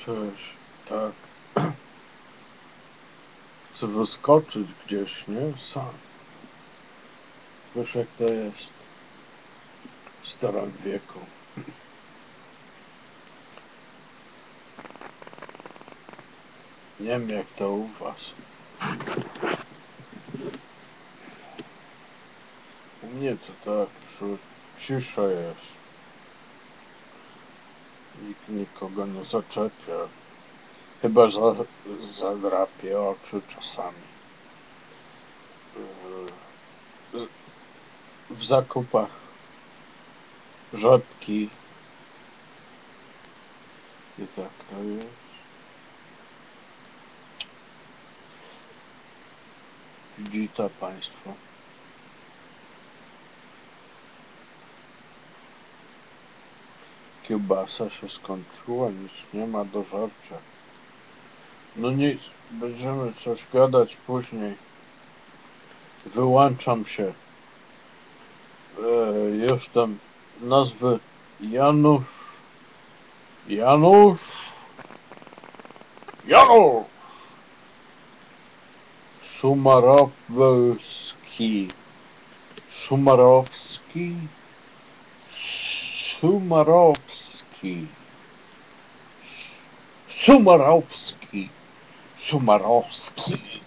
Cześć, tak. Chcę wyskoczyć gdzieś, nie? Sam. Wiesz jak to jest w starym wieku. Nie wiem jak to u was. U mnie to tak, że cisza jest. Nikt nikogo nie zaczepia. Chyba zadrapie oczy czasami. W zakupach rzepki i tak to jest. Widzicie państwo. Kiełbasa się skończyła, nic nie ma do żarcia. No nic, będziemy coś gadać później. Wyłączam się. Jestem nazwy Janusz. Janusz Sumarowski. Sumarowski. Sumarowski. Sumarowski. Sumarowski.